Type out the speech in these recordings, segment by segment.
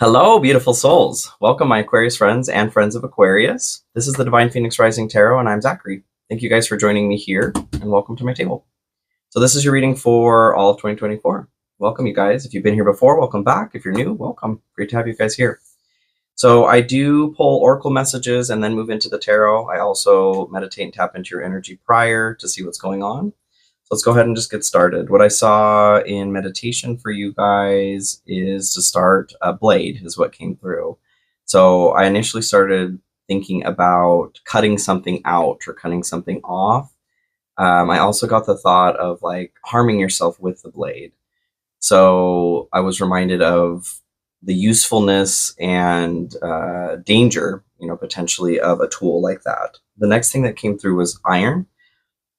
Hello, beautiful souls. Welcome, my Aquarius friends and friends of Aquarius. This is the Divine Phoenix Rising Tarot, and I'm Zachary. Thank you guys for joining me here, and welcome to my table. So this is your reading for all of 2024. Welcome, you guys. If you've been here before, welcome back. If you're new, welcome. Great to have you guys here. So I do pull oracle messages and then move into the tarot. I also meditate and tap into your energy prior to see what's going on. So let's go ahead and just get started. What I saw in meditation for you guys is to start a blade is what came through. So I initially started thinking about cutting something out or cutting something off. I also got the thought of like harming yourself with the blade. So I was reminded of the usefulness and danger, potentially of a tool like that. The next thing that came through was iron.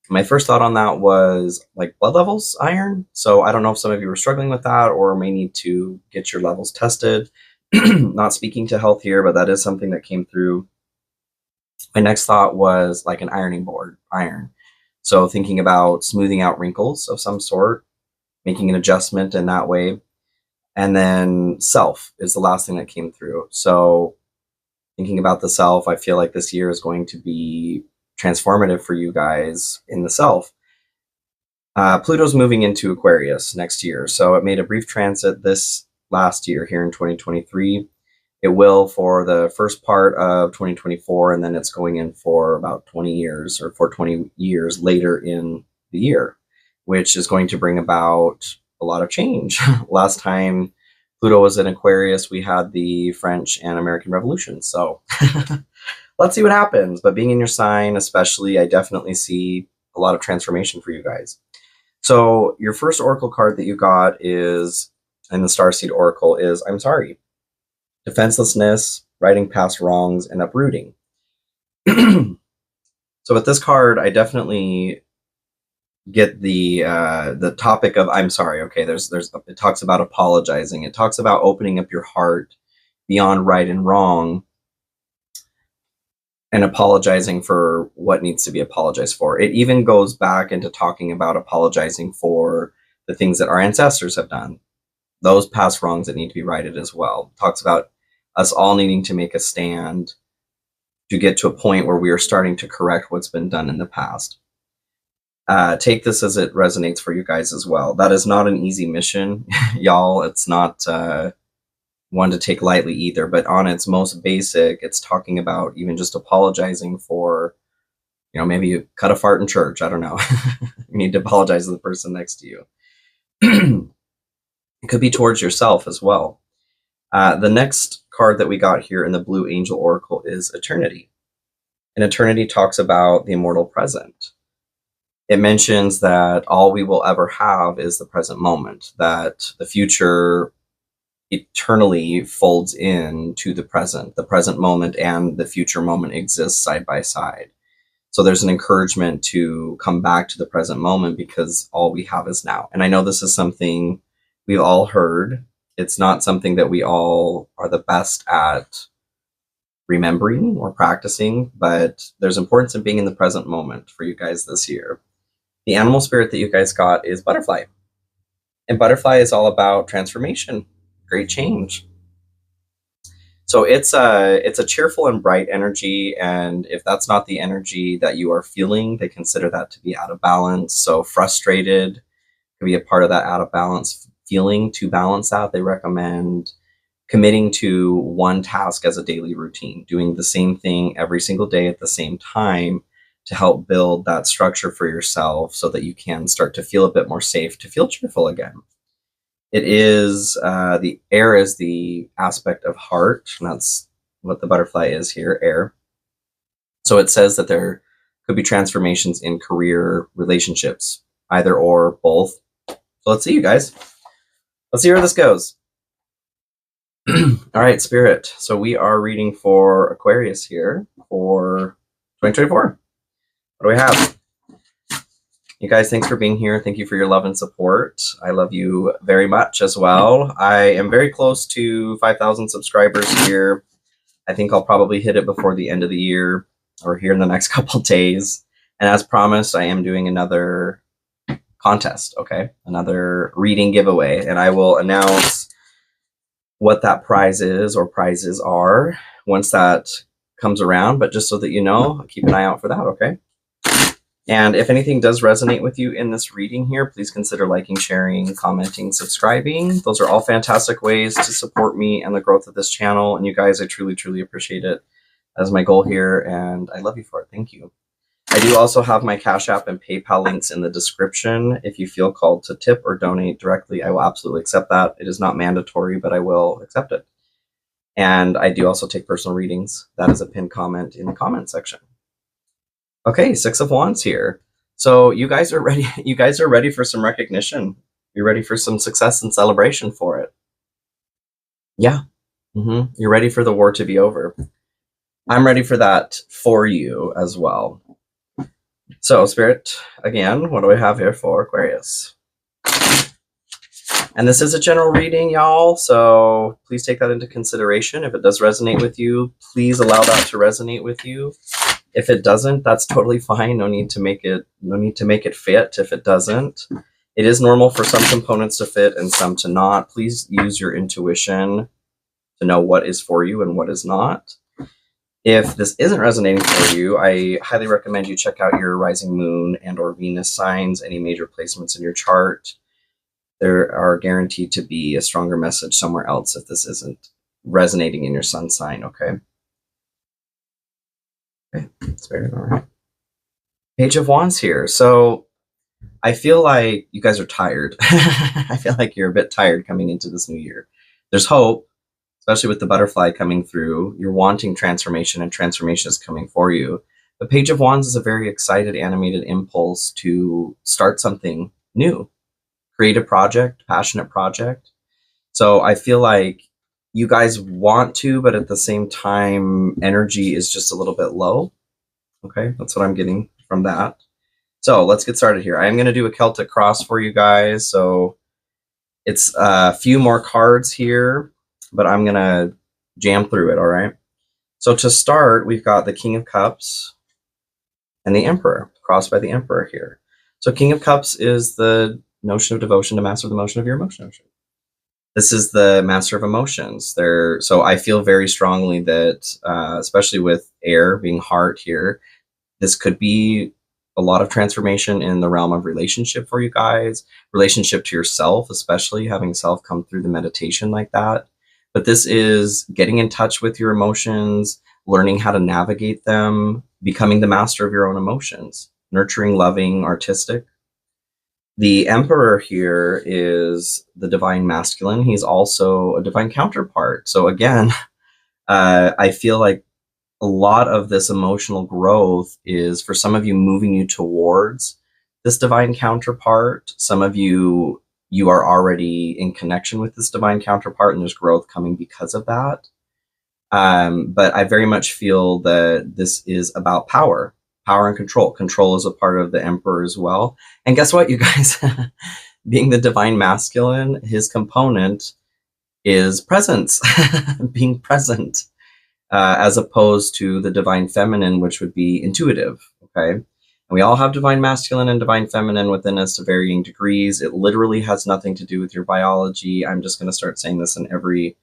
My first thought on that was like blood levels, iron. So I don't know if some of you are struggling with that or may need to get your levels tested. Not speaking to health here, but that is something that came through. My next thought was like an ironing board, iron. So thinking about smoothing out wrinkles of some sort, making an adjustment in that way. And then self is the last thing that came through. So thinking about the self, I feel like this year is going to be transformative for you guys in the self. Pluto's moving into Aquarius next year, so it made a brief transit this last year here in 2023. It will for the first part of 2024, and then it's going in for about 20 years or for 20 years later in the year, which is going to bring about a lot of change. Last time Pluto was in Aquarius, we had the French and American Revolution, so let's see what happens. But being in your sign, especially, I definitely see a lot of transformation for you guys. So your first oracle card that you got is, in the Starseed Oracle, is I'm sorry. Defenselessness, righting past wrongs, and uprooting. So with this card, I definitely get the topic of I'm sorry. Okay, it talks about apologizing. It talks about opening up your heart beyond right and wrong, and apologizing for what needs to be apologized for. It even goes back into talking about apologizing for the things that our ancestors have done, those past wrongs that need to be righted as well. It talks about us all needing to make a stand to get to a point where we are starting to correct what's been done in the past. Take this as it resonates for you guys as well. That is not an easy mission, y'all. It's not one to take lightly either, but on its most basic, it's talking about even just apologizing for, maybe you cut a fart in church. I don't know. You need to apologize to the person next to you. It could be towards yourself as well. The next card that we got here in the Blue Angel Oracle is Eternity. And Eternity talks about the immortal present. It mentions that all we will ever have is the present moment, that the future eternally folds into the present moment and the future moment exists side by side. So there's an encouragement to come back to the present moment because all we have is now. And I know this is something we've all heard. It's not something that we all are the best at remembering or practicing, but there's importance in being in the present moment for you guys this year. The animal spirit that you guys got is butterfly. And butterfly is all about transformation, great change. So it's a cheerful and bright energy, and if that's not the energy that you are feeling, they consider that to be out of balance. So frustrated could be a part of that out of balance feeling. To balance out, they recommend committing to one task as a daily routine, doing the same thing every single day at the same time to help build that structure for yourself so that you can start to feel a bit more safe, to feel cheerful again. It is, the air is the aspect of heart, and that's what the butterfly is here, air. So it says that there could be transformations in career, relationships, either or, both. So let's see, you guys. Let's see where this goes. All right, Spirit. So we are reading for Aquarius here for 2024. What do we have? You guys, thanks for being here. Thank you for your love and support. I love you very much as well. I am very close to 5,000 subscribers here. I think I'll probably hit it before the end of the year or here in the next couple days. And as promised, I am doing another contest, okay? Another reading giveaway. And I will announce what that prize is or prizes are once that comes around, but just so that you know, keep an eye out for that, okay? And if anything does resonate with you in this reading here, please consider liking, sharing, commenting, subscribing. Those are all fantastic ways to support me and the growth of this channel. And you guys, I truly, truly appreciate it. That is my goal here, and I love you for it. Thank you. I do also have my Cash App and PayPal links in the description. If you feel called to tip or donate directly, I will absolutely accept that. It is not mandatory, but I will accept it. And I do also take personal readings. That is a pinned comment in the comment section. Okay, Six of Wands here. So you guys are ready. You guys are ready for some recognition. You're ready for some success and celebration for it. Yeah. You're ready for the war to be over. I'm ready for that for you as well. So, Spirit, again, what do I have here for Aquarius? And this is a general reading, y'all, so please take that into consideration. If it does resonate with you, please allow that to resonate with you. If it doesn't, that's totally fine. No need to make it fit if it doesn't. It is normal for some components to fit and some to not. Please use your intuition to know what is for you and what is not. If this isn't resonating for you, I highly recommend you check out your rising moon and or Venus signs, any major placements in your chart. There are guaranteed to be a stronger message somewhere else if this isn't resonating in your sun sign, okay? Okay, that's very all right. Page of Wands here. So I feel like you guys are tired. I feel like you're a bit tired coming into this new year. There's hope, especially with the butterfly coming through. You're wanting transformation, and transformation is coming for you. The Page of Wands is a very excited, animated impulse to start something new, create a project, passionate project. So I feel like you guys want to, but at the same time, energy is just a little bit low. Okay, that's what I'm getting from that. So let's get started here. I am going to do a Celtic cross for you guys. So it's a few more cards here, but I'm going to jam through it, all right? So to start, we've got the King of Cups and the Emperor, crossed by the Emperor here. So King of Cups is the notion of devotion to master the motion of your emotion. This is the master of emotions. So I feel very strongly that, especially with air being heart here, this could be a lot of transformation in the realm of relationship for you guys, relationship to yourself, especially having self come through the meditation like that. But this is getting in touch with your emotions, learning how to navigate them, becoming the master of your own emotions, nurturing, loving, artistic. The Emperor here is the divine masculine. He's also a divine counterpart. So again, I feel like a lot of this emotional growth is, for some of you, moving you towards this divine counterpart. Some of you are already in connection with this divine counterpart, and there's growth coming because of that. But I very much feel that this is about power and control. Control is a part of the Emperor as well. And guess what, you guys? Being the divine masculine, his component is presence, being present, as opposed to the divine feminine, which would be intuitive, okay? And we all have divine masculine and divine feminine within us to varying degrees. It literally has nothing to do with your biology. I'm just going to start saying this in every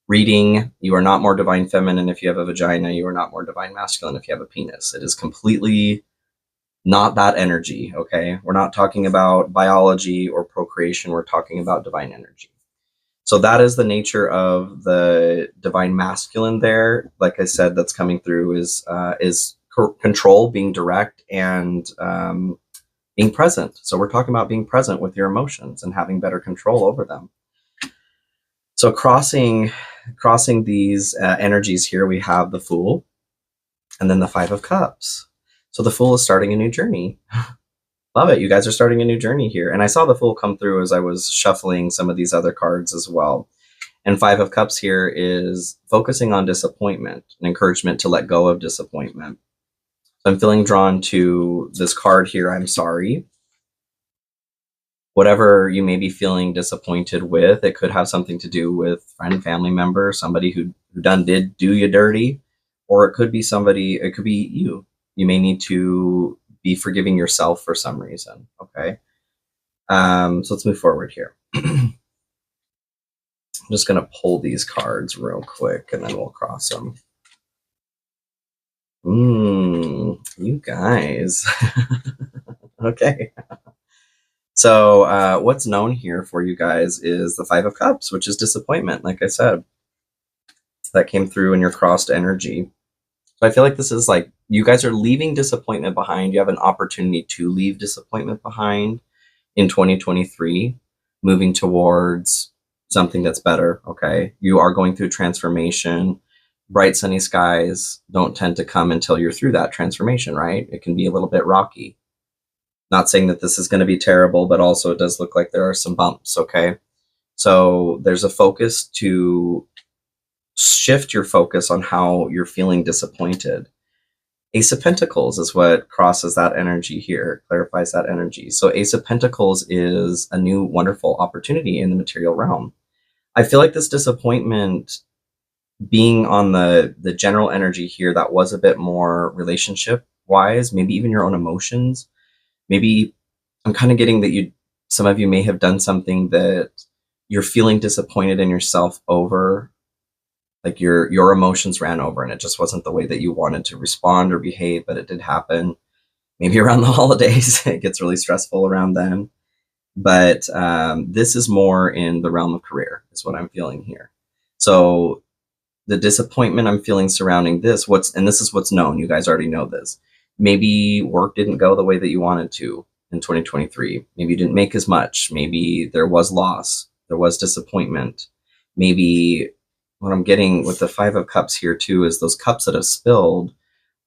reading. You are not more divine feminine if you have a vagina. You are not more divine masculine if you have a penis. It is completely not that energy, okay? We're not talking about biology or procreation. We're talking about divine energy. So that is the nature of the divine masculine there. Like I said, that's coming through is control, being direct, and being present. So we're talking about being present with your emotions and having better control over them. So crossing these energies here, we have the Fool and then the Five of Cups. So the Fool is starting a new journey. Love it. You guys are starting a new journey here. And I saw the Fool come through as I was shuffling some of these other cards as well. And Five of Cups here is focusing on disappointment, an encouragement to let go of disappointment. So I'm feeling drawn to this card here, I'm sorry. Whatever you may be feeling disappointed with, it could have something to do with friend, family member, somebody who did do you dirty, or it could be somebody, it could be you. You may need to be forgiving yourself for some reason, okay? So let's move forward here. I'm just going to pull these cards real quick and then we'll cross them. You guys. Okay. So what's known here for you guys is the Five of Cups, which is disappointment, like I said. That came through in your crossed energy. So I feel like this is like you guys are leaving disappointment behind. You have an opportunity to leave disappointment behind in 2023, moving towards something that's better, okay? You are going through transformation. Bright sunny skies don't tend to come until you're through that transformation, right? It can be a little bit rocky. Not saying that this is going to be terrible, but also it does look like there are some bumps, okay? So there's a focus to shift your focus on how you're feeling disappointed. Ace of Pentacles is what crosses that energy here, clarifies that energy. So Ace of Pentacles is a new wonderful opportunity in the material realm. I feel like this disappointment being on the general energy here that was a bit more relationship wise, maybe even your own emotions. Maybe I'm kind of getting that some of you may have done something that you're feeling disappointed in yourself over, like your emotions ran over and it just wasn't the way that you wanted to respond or behave, but it did happen. Maybe around the holidays, it gets really stressful around then. But this is more in the realm of career is what I'm feeling here. So the disappointment I'm feeling surrounding this, and this is what's known, you guys already know this. Maybe work didn't go the way that you wanted to in 2023. Maybe you didn't make as much. Maybe there was loss. There was disappointment. Maybe what I'm getting with the Five of Cups here too is those cups that have spilled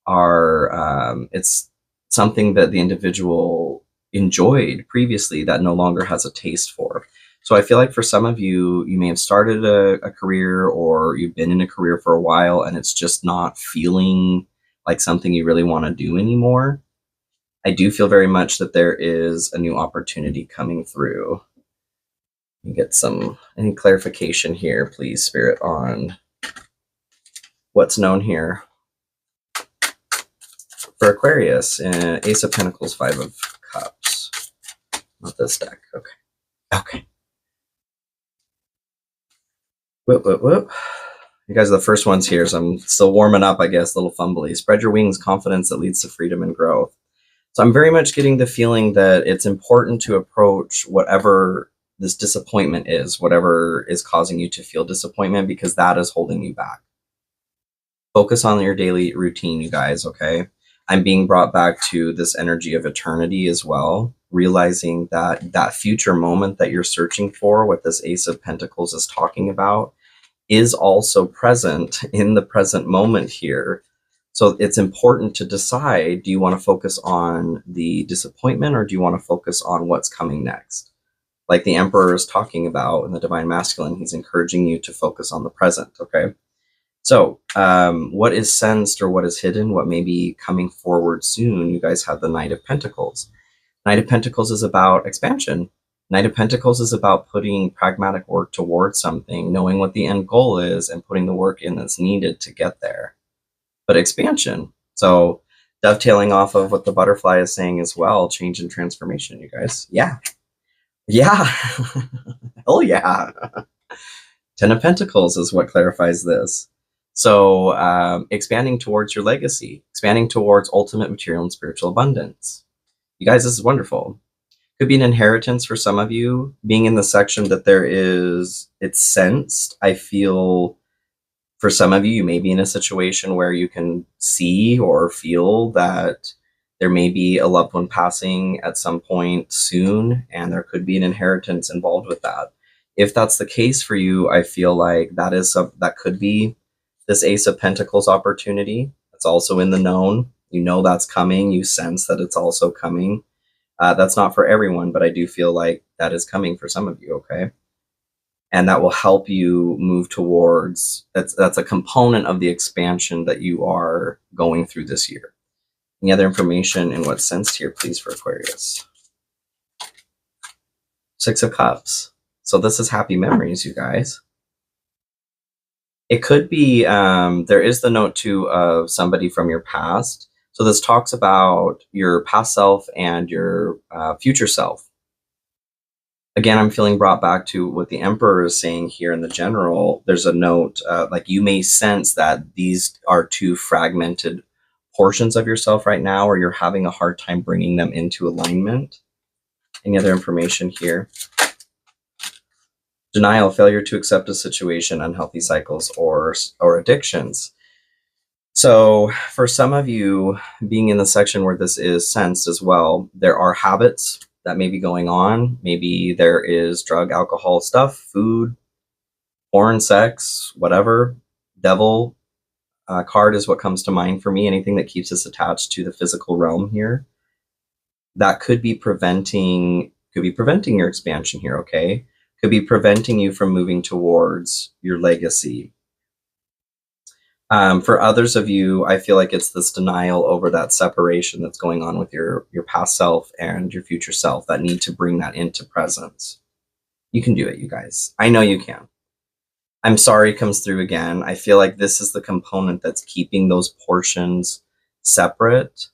are, it's something that the individual enjoyed previously that no longer has a taste for. So I feel like for some of you, you may have started a career or you've been in a career for a while and it's just not feeling like something you really want to do anymore. I do feel very much that there is a new opportunity coming through. You get any clarification here, please, Spirit, on what's known here for Aquarius. Ace of Pentacles, Five of Cups. Not this deck. Okay. Whoop. You guys are the first ones here, so I'm still warming up, I guess, a little fumbly. Spread your wings, confidence that leads to freedom and growth. So I'm very much getting the feeling that it's important to approach whatever this disappointment is, whatever is causing you to feel disappointment, because that is holding you back. Focus on your daily routine, you guys, okay? I'm being brought back to this energy of eternity as well, realizing that that future moment that you're searching for, what this Ace of Pentacles is talking about, is also present in the present moment here. So it's important to decide, do you want to focus on the disappointment or do you want to focus on what's coming next? Like the Emperor is talking about in the Divine Masculine, he's encouraging you to focus on the present, okay? So what is sensed or what is hidden, what may be coming forward soon, you guys have the Knight of Pentacles. Knight of Pentacles is about expansion. Knight of Pentacles is about putting pragmatic work towards something, knowing what the end goal is and putting the work in that's needed to get there. But expansion. So dovetailing off of what the butterfly is saying as well, change and transformation, you guys. Yeah. Hell yeah. Ten of Pentacles is what clarifies this. So expanding towards your legacy, expanding towards ultimate material and spiritual abundance. You guys, this is wonderful. Could be an inheritance for some of you. Being in the section that it's sensed, I feel for some of you, you may be in a situation where you can see or feel that there may be a loved one passing at some point soon, and there could be an inheritance involved with that. If that's the case for you, I feel like that could be this Ace of Pentacles opportunity. It's also in the known. You know that's coming. You sense that it's also coming. That's not for everyone, but I do feel like that is coming for some of you, okay? And that will help you move towards, that's a component of the expansion that you are going through this year. Any other information in what's sensed here, please, for Aquarius? Six of Cups. So this is happy memories, you guys. It could be, there is the note too of somebody from your past. So this talks about your past self and your future self. Again, I'm feeling brought back to what the Emperor is saying here in the general. There's a note, like you may sense that these are two fragmented portions of yourself right now, or you're having a hard time bringing them into alignment. Any other information here? Denial, failure to accept a situation, unhealthy cycles, or addictions. So for some of you, being in the section where this is sensed as well, there are habits that may be going on. Maybe there is drug, alcohol stuff, food, porn, sex, whatever. Devil card is what comes to mind for me. Anything that keeps us attached to the physical realm here. That could be preventing your expansion here, okay? Could be preventing you from moving towards your legacy. For others of you, I feel like it's this denial over that separation that's going on with your past self and your future self, that need to bring that into presence. You can do it, you guys. I know you can. I'm sorry comes through again. I feel like this is the component that's keeping those portions separate.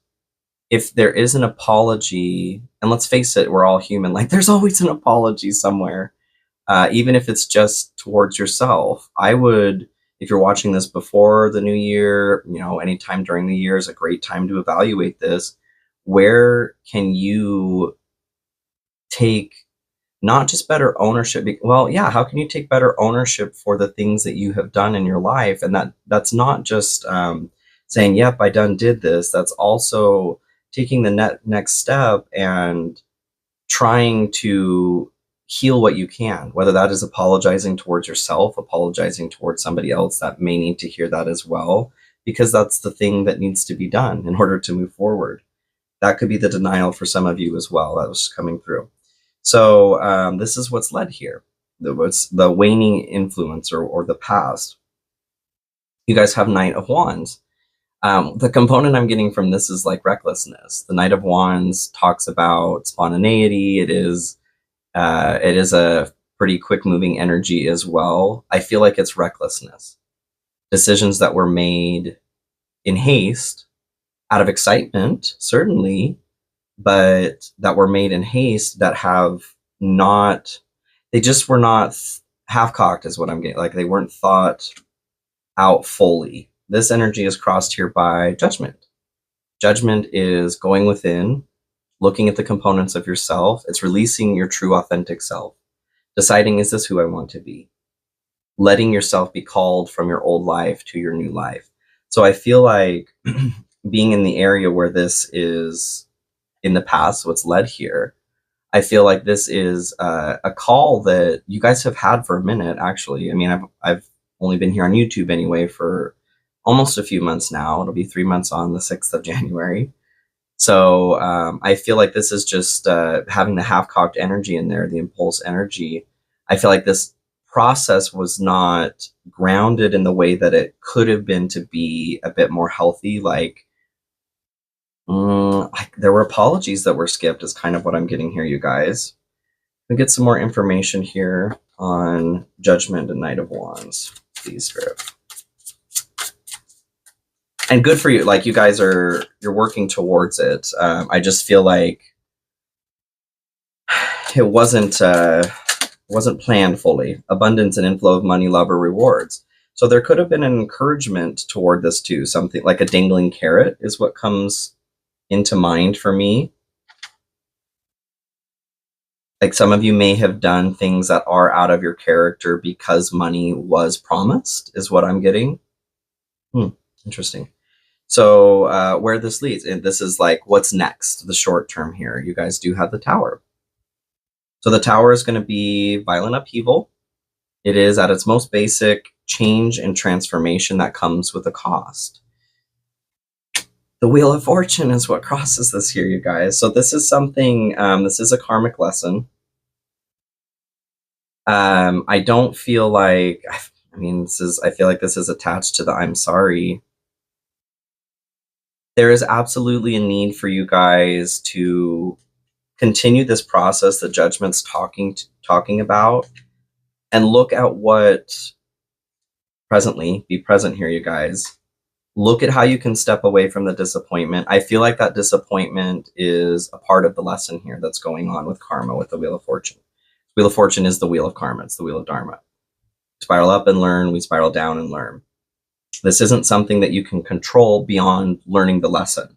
If there is an apology, and let's face it, we're all human, like there's always an apology somewhere. Even if it's just towards yourself, I would, if you're watching this before the new year, anytime during the year is a great time to evaluate this. Where can you take not just better ownership? Well, yeah, how can you take better ownership for the things that you have done in your life? And that's not just saying, yep, I did this. That's also taking the next step and trying to heal what you can, whether that is apologizing towards yourself, apologizing towards somebody else that may need to hear that as well, because that's the thing that needs to be done in order to move forward. That could be the denial for some of you as well. That was coming through. So this is what's led here. What's the waning influence or the past. You guys have Knight of Wands. The component I'm getting from this is like recklessness. The Knight of Wands talks about spontaneity. It is a pretty quick moving energy as well. I feel like it's recklessness. Decisions that were made in haste, out of excitement, certainly, but that were made in haste that they just were not half-cocked is what I'm getting. Like they weren't thought out fully. This energy is crossed here by judgment. Judgment is going within, looking at the components of yourself. It's releasing your true authentic self, deciding, is this who I want to be? Letting yourself be called from your old life to your new life. So I feel like being in the area where this is in the past, what's led here, I feel like this is a call that you guys have had for a minute, actually. I mean, I've only been here on YouTube anyway for almost a few months now. It'll be 3 months on the 6th of January. So I feel like this is just having the half-cocked energy in there, the impulse energy. I feel like this process was not grounded in the way that it could have been to be a bit more healthy. Like there were apologies that were skipped is kind of what I'm getting here, you guys. We get some more information here on Judgment and Knight of Wands, please, Spirit. And good for you. Like you guys you're working towards it. I just feel like it wasn't planned fully. Abundance and inflow of money, love, or rewards. So there could have been an encouragement toward this too. Something like a dangling carrot is what comes into mind for me. Like some of you may have done things that are out of your character because money was promised, is what I'm getting. Interesting. So where this leads, and this is like what's next, the short term here. You guys do have the Tower. So the Tower is going to be violent upheaval. It is at its most basic change and transformation that comes with a cost. The Wheel of Fortune is what crosses this here, you guys. So this is something, this is a karmic lesson. I don't feel like, I mean, I feel like this is attached to the I'm sorry. There is absolutely a need for you guys to continue this process that Judgment's talking about, and look at what presently, be present here, you guys. Look at how you can step away from the disappointment. I feel like that disappointment is a part of the lesson here that's going on with karma, with the Wheel of Fortune. Wheel of Fortune is the wheel of karma. It's the wheel of dharma. We spiral up and learn. We spiral down and learn. This isn't something that you can control beyond learning the lesson.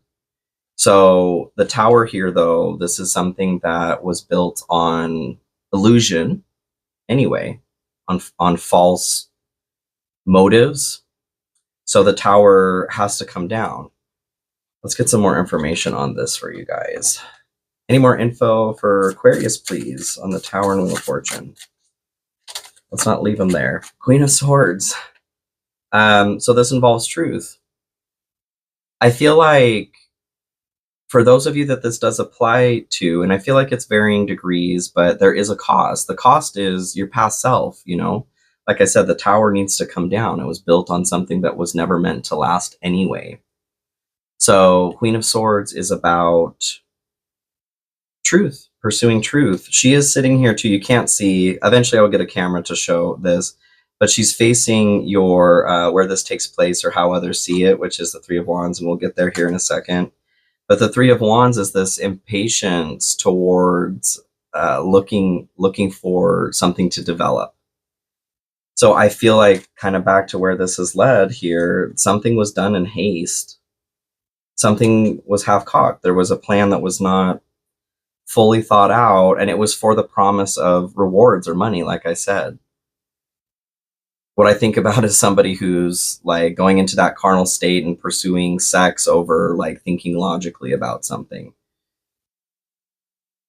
So the tower here, though, this is something that was built on illusion anyway, on false motives. So the tower has to come down. Let's get some more information on this for you guys. Any more info for Aquarius, please, on the Tower and Wheel of Fortune? Let's not leave them there. Queen of Swords. So this involves truth. I feel like for those of you that this does apply to, and I feel like it's varying degrees, but there is a cost. The cost is your past self, you know? Like I said, the tower needs to come down. It was built on something that was never meant to last anyway. So Queen of Swords is about truth, pursuing truth. She is sitting here too. You can't see. Eventually I'll get a camera to show this, but she's facing your where this takes place or how others see it, which is the Three of Wands, and we'll get there here in a second. But the Three of Wands is this impatience towards looking for something to develop. So I feel like, kind of back to where this has led here, something was done in haste. Something was half-cocked. There was a plan that was not fully thought out, and it was for the promise of rewards or money, like I said. What I think about is somebody who's like going into that carnal state and pursuing sex over like thinking logically about something.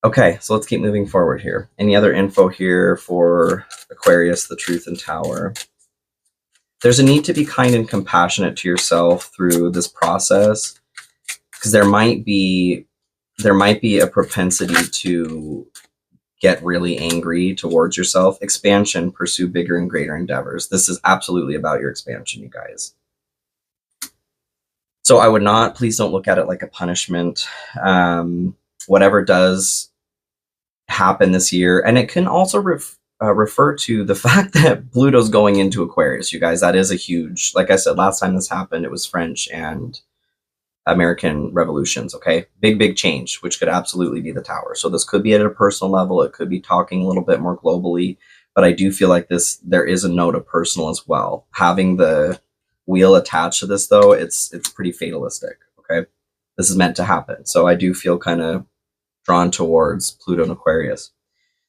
Okay, so let's keep moving forward here. Any other info here for Aquarius, the Truth and Tower? There's a need to be kind and compassionate to yourself through this process, because there might be a propensity to get really angry towards yourself. Expansion, pursue bigger and greater endeavors. This is absolutely about your expansion, you guys. So I would not, please don't look at it like a punishment. Whatever does happen this year, and it can also refer to the fact that Pluto's going into Aquarius, you guys. That is a huge, like I said, last time this happened, it was French and American revolutions, okay? Big change, which could absolutely be the tower. So this could be at a personal level. It could be talking a little bit more globally, but I do feel like there is a note of personal as well. Having the wheel attached to this, though, it's pretty fatalistic, okay? This is meant to happen. So I do feel kind of drawn towards Pluto and Aquarius.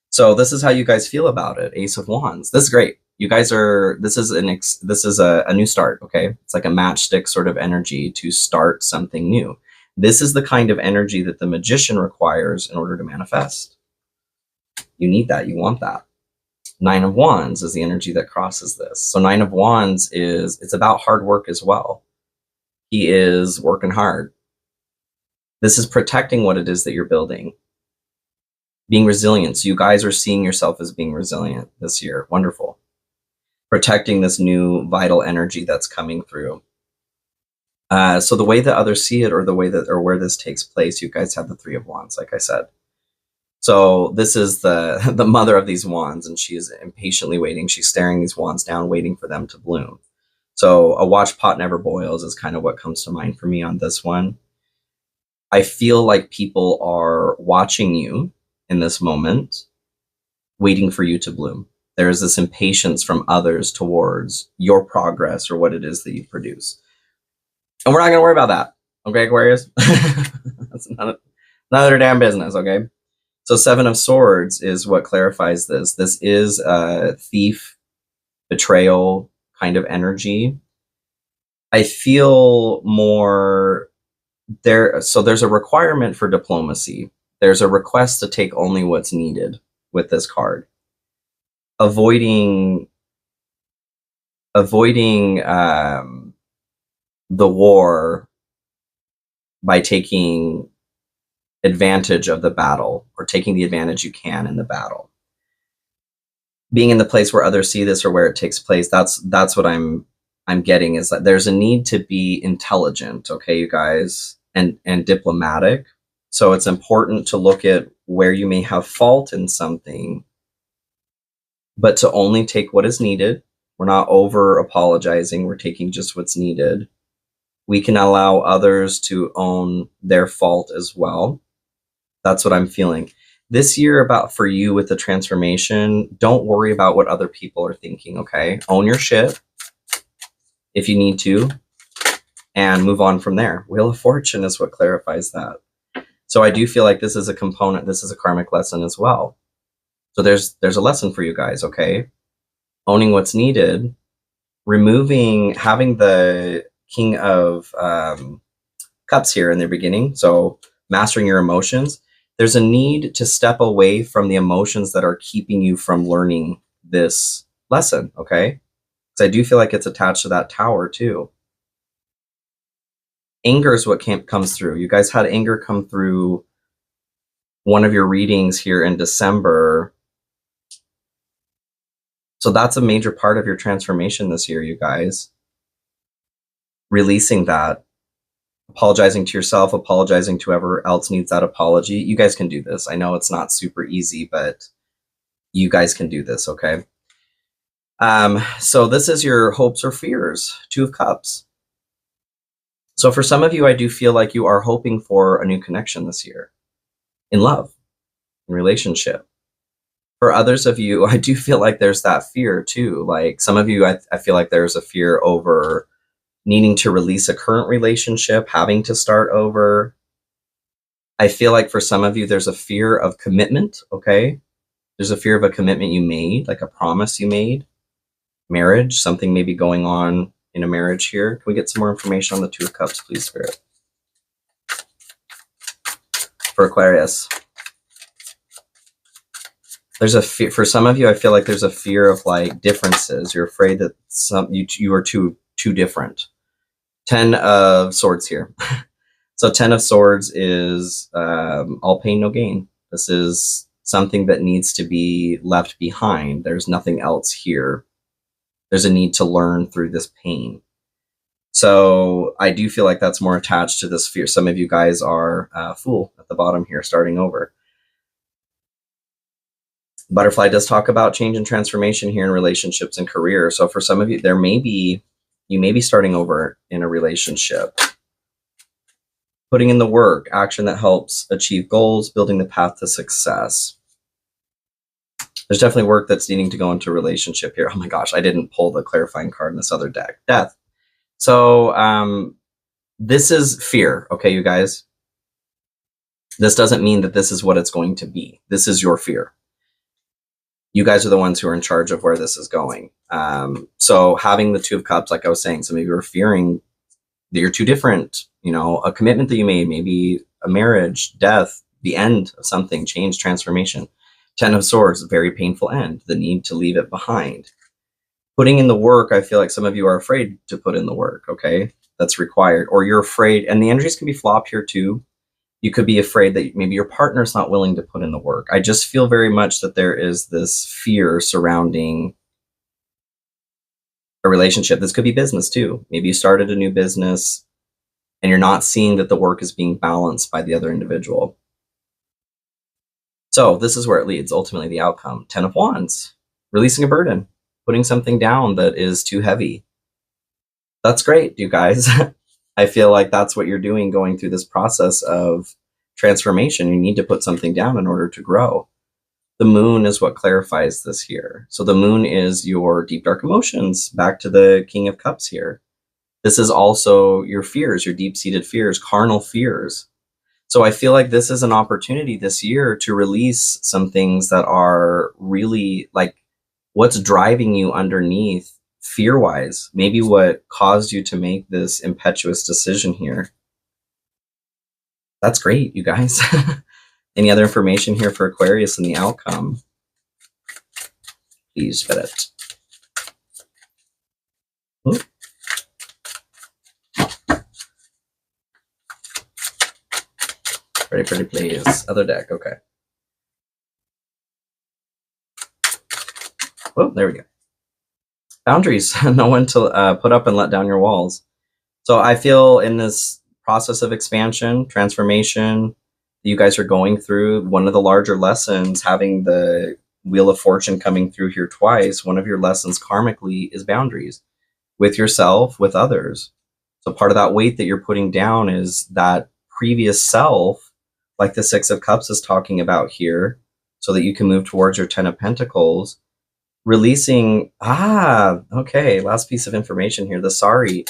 So this is how you guys feel about it. Ace of Wands. This is great. You guys are, this is a new start, okay? It's like a matchstick sort of energy to start something new. This is the kind of energy that the magician requires in order to manifest. You need that, you want that. Nine of Wands is the energy that crosses this. So Nine of Wands it's about hard work as well. He is working hard. This is protecting what it is that you're building. Being resilient. So you guys are seeing yourself as being resilient this year. Wonderful. Protecting this new vital energy that's coming through. So the way that others see it, or the way that, or where this takes place, you guys have the Three of Wands, like I said. So this is the mother of these wands, and she is impatiently waiting. She's staring these wands down, waiting for them to bloom. So a watch pot never boils is kind of what comes to mind for me on this one. I feel like people are watching you in this moment, waiting for you to bloom. There is this impatience from others towards your progress or what it is that you produce. And we're not going to worry about that. Okay, Aquarius? That's none of their damn business, okay? So Seven of Swords is what clarifies this. This is a thief, betrayal kind of energy. I feel more there. So there's a requirement for diplomacy. There's a request to take only what's needed with this card. Avoiding the war by taking advantage of the battle, or taking the advantage you can in the battle. Being in the place where others see this, or where it takes place, that's what I'm getting, is that there's a need to be intelligent, okay, you guys, and diplomatic. So it's important to look at where you may have fault in something, but to only take what is needed. We're not over apologizing. We're taking just what's needed. We can allow others to own their fault as well. That's what I'm feeling. This year about for you with the transformation, don't worry about what other people are thinking, okay? Own your shit if you need to and move on from there. Wheel of Fortune is what clarifies that. So I do feel like this is a component, this is a karmic lesson as well. So there's a lesson for you guys, okay? Owning what's needed, having the King of Cups here in the beginning, so mastering your emotions. There's a need to step away from the emotions that are keeping you from learning this lesson, okay? Because I do feel like it's attached to that tower too. Anger is what comes through. You guys had anger come through one of your readings here in December. So that's a major part of your transformation this year, you guys. Releasing that, apologizing to yourself, apologizing to whoever else needs that apology. You guys can do this. I know it's not super easy, but you guys can do this, okay? So this is your hopes or fears, Two of Cups. So for some of you, I do feel like you are hoping for a new connection this year in love, in relationship. For others of you, I do feel like there's that fear too. Like some of you, I feel like there's a fear over needing to release a current relationship, having to start over. I feel like for some of you, there's a fear of commitment, okay? There's a fear of a commitment you made, like a promise you made. Marriage, something may be going on in a marriage here. Can we get some more information on the Two of Cups, please, Spirit? For Aquarius. There's a fear, for some of you, I feel like there's a fear of like differences. You're afraid that you are too different. 10 of Swords here. So 10 of Swords is all pain, no gain. This is something that needs to be left behind. There's nothing else here. There's a need to learn through this pain. So I do feel like that's more attached to this fear. Some of you guys are Fool at the bottom here, starting over. Butterfly does talk about change and transformation here in relationships and career. So for some of you, you may be starting over in a relationship. Putting in the work, action that helps achieve goals, building the path to success. There's definitely work that's needing to go into a relationship here. Oh my gosh, I didn't pull the clarifying card in this other deck. Death. So this is fear, okay, you guys? This doesn't mean that this is what it's going to be. This is your fear. You guys are the ones who are in charge of where this is going. So having the Two of Cups, like I was saying, some of you are fearing that you're too different. You know, a commitment that you made, maybe a marriage, death, the end of something, change, transformation. 10 of Swords, very painful end, the need to leave it behind. Putting in the work, I feel like some of you are afraid to put in the work, okay? That's required. Or you're afraid, and the energies can be flop here too. You could be afraid that maybe your partner's not willing to put in the work. I just feel very much that there is this fear surrounding a relationship. This could be business too. Maybe you started a new business and you're not seeing that the work is being balanced by the other individual. So this is where it leads, ultimately the outcome. 10 of Wands, releasing a burden, putting something down that is too heavy. That's great, you guys. I feel like that's what you're doing going through this process of transformation. You need to put something down in order to grow. The moon is what clarifies this here. So the moon is your deep, dark emotions, back to the King of Cups here. This is also your fears, your deep-seated fears, carnal fears. So I feel like this is an opportunity this year to release some things that are really like what's driving you underneath fear-wise, maybe what caused you to make this impetuous decision here. That's great, you guys. Any other information here for Aquarius and the outcome? Please fit it. Ooh. Pretty please. Other deck, okay. Oh, there we go. Boundaries. Know when to put up and let down your walls. So I feel in this process of expansion, transformation, you guys are going through, one of the larger lessons, having the Wheel of Fortune coming through here twice, one of your lessons karmically is boundaries with yourself, with others. So part of that weight that you're putting down is that previous self like the Six of Cups is talking about here, so that you can move towards your Ten of Pentacles. Releasing, okay, last piece of information here, the sorry.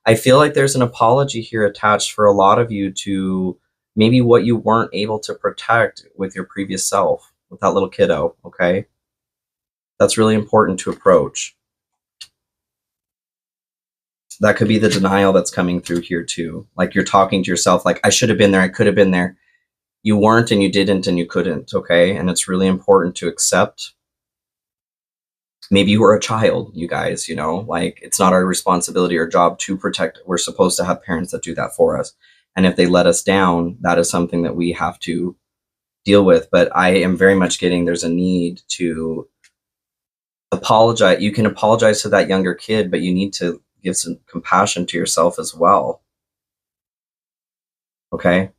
I feel like there's an apology here attached for a lot of you to maybe what you weren't able to protect with your previous self, with that little kiddo, okay? That's really important to approach. That could be the denial that's coming through here too. Like you're talking to yourself like, I should have been there, I could have been there. You weren't and you didn't and you couldn't, okay? And it's really important to accept. Maybe you were a child, you guys, you know, like it's not our responsibility or job to protect. We're supposed to have parents that do that for us. And if they let us down, that is something that we have to deal with. But I am very much getting there's a need to apologize. You can apologize to that younger kid, but you need to give some compassion to yourself as well. Okay?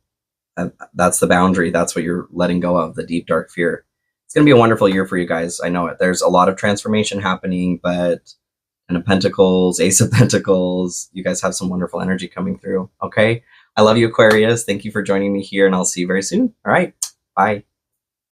And that's the boundary. That's what you're letting go of, the deep, dark fear. It's going to be a wonderful year for you guys. I know it. There's a lot of transformation happening, but Ten of Pentacles, Ace of Pentacles, you guys have some wonderful energy coming through. Okay? I love you, Aquarius. Thank you for joining me here, and I'll see you very soon. All right. Bye.